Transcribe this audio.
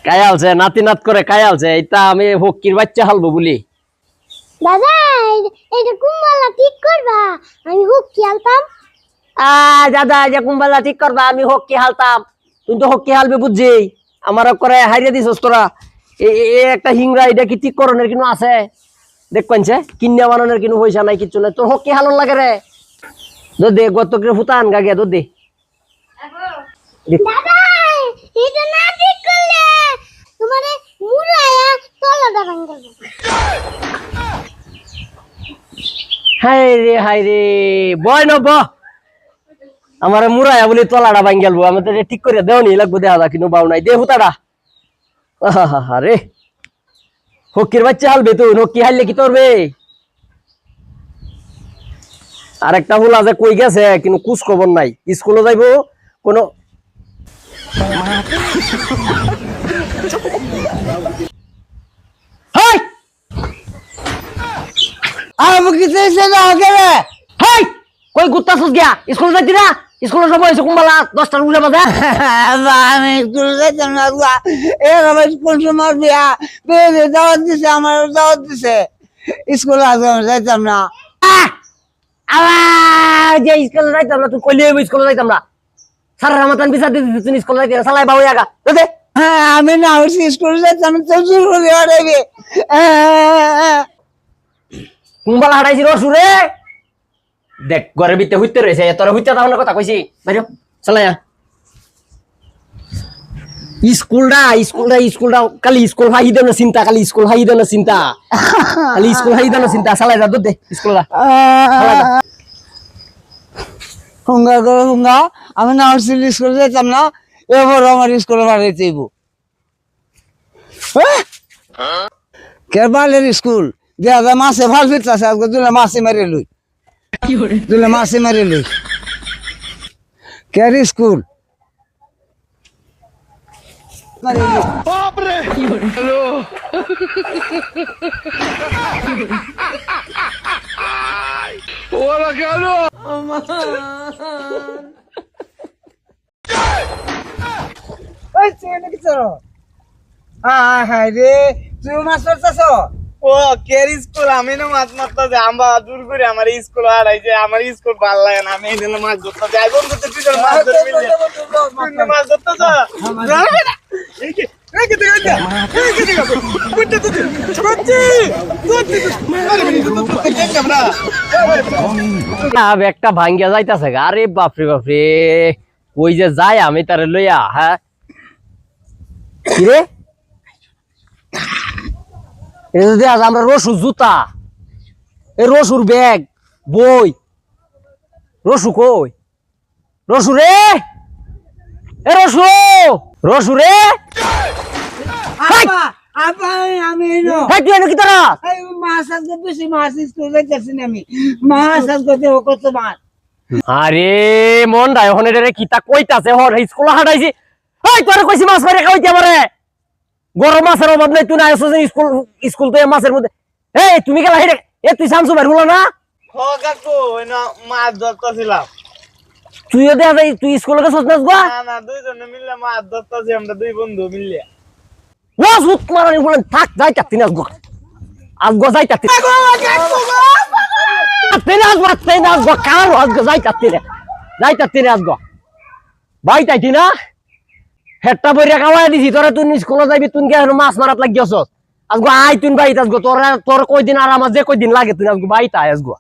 কায়ালছে নাতি নাত করে কায়ালছে এটা আমি হকির বাচ্চা হালবো বলি। দাদা এটা কুম্বালা ঠিক করবা, আমি হকি আলতাম। দাদা যে কুম্বালা ঠিক করবা আমি হকি হালতাম, তুই তো হকি হালবে বুঝছি আমার করে হারিয়ে দিছস তোরা। একটা হিংরা এটা কি ঠিক করণের কিনো আছে দেখ পাইছে কিনা বানানোর কিনো পয়সা নাই কিচ্ছু নাই, তোর হকি হালন লাগে রে। দে গত করে ফুটান গাগিয়া দে দাদা এটা না ঠিক করলে তোমারে মুরায়া তলাটা ভাঙা যাবে। হাই রে বয় নব আমার মুরায়া বলি তলাটা ভাঙ গেলবো, আমি তো ঠিক করে দেওয়া নি লাগবো, দেখা যা কিনো বাউ নাই দে হুতাটা। আরে হকির বাচ্চা হালবে তুই, হকি হারলে কি করবে? আর একটা হুলা যে কই গেছে কিন্তু কুছ খবর নাই, স্কুলে যাইবো কোনো হাই কই গুত্তাছস গিয়া স্কুল যাইতি না? স্কুলের সময় হয়েছে কুম্বালা 10টার উঠে বাজে। আমি স্কুল যাইতাম না, এবার স্কুল সময় বিয়া বিয়ে দাওয়াত দিছে, আমার দাওয়াত দিছে, স্কুল আগে যাইতাম না। আবার যে স্কুলে যাইতাম না তুই কইলে স্কুলে যাইতাম না, সারা রামাতান বিচার দিতে তুই স্কুলে যাইতি না, সালাই বাবু আগা দে। হ্যাঁ আমি না হচ্ছি স্কুল যাইতাম তো জোর করে হারাইবে। কুম্বালা হারাইছি রসুরে দেখ ঘরের ভিতরে হইতে রয়েছে, তোর হইতে তাহলে কথা কইছি বাইরে চালায়া। স্কুলটা কালি স্কুল হাই দেন চিন্তা, কালি স্কুল হাই দেন চিন্তা, কালি স্কুল হাই দেন চিন্তা, চালাই যা দে স্কুল হুঙ্গা করে হুঙ্গা আমি না হচ্ছি স্কুল যাইতাম না, এবার আমার স্কুলে বাড়াইতে কেরবালের স্কুল দেখা মাসে ভাল ফিরতেছে, আজকে তুলে মাসে মেরে লই, তুলে মাসে মেরে লই কের স্কুল হ্যাঁ রে তুই মাছ ধরতেছ? ও কের স্কুল আমি না মাছ মারতে যাই, আমরা দূর করে আমার স্কুল হারাইছে, আমার স্কুল ভালো লাগে না, আমি এই জন্য মাছ ধরতে যাই। বন্ধু তো তুই মাছ ধরবি না, মাছ ধরতে যা একটা ভাঙ্গিয়া যাইতাছে গা। আরে বাপরে বাপরে কই যে যাই আমি তারে লইয়া। হ্যাঁ কিরে আমরা রসুর জুতা, এ রসুর ব্যাগ বই, রসু কই রসু রে, এ রসু রসু রে আমি কি তোরা মাছ আজকে বেশি মাছ স্কুল যাইতেছি না, আমি মাছ আজকে দেহ কত মাছ। আরে মন রায় ওখানে রে কিতা কইতাছে হর স্কুল হাঁটাইছি। এই তোরে কইছি মাছ মারে খাইতে পারে, গরম মাছের অভাব নাই, তুই না আসছ স্কুল, স্কুল তো মাছের মধ্যে। এই তুমি গেলা হেরে এ তুই শামসু ভাই হলো না? হ কাকু মাছ ধরতেছিলাম। তুইও দেখা যায় তুই স্কুলে গেছস না? না না দুইজনে মিললে মাছ ধরতেছি, আমরা দুই বন্ধু মিললে। ও সুত মারানি বলেন থাক যাই চাচ্ছি না আজগো, আজগো যাই চাচ্ছি আজগো কার আজগো যাই চাচ্ছি না আজগো ভাই চাইছি না। হেডটা বইরা খাওয়াই দিছি তোরা, তুই স্কুলে যাবি, তুই কে মাছ মারাত লাগিয়েছস আজগো। আই তুই ভাই আজগো তোর কয়দিন আর আমার যে কয়দিন লাগে তুই আজগো ভাই তাই আজগো।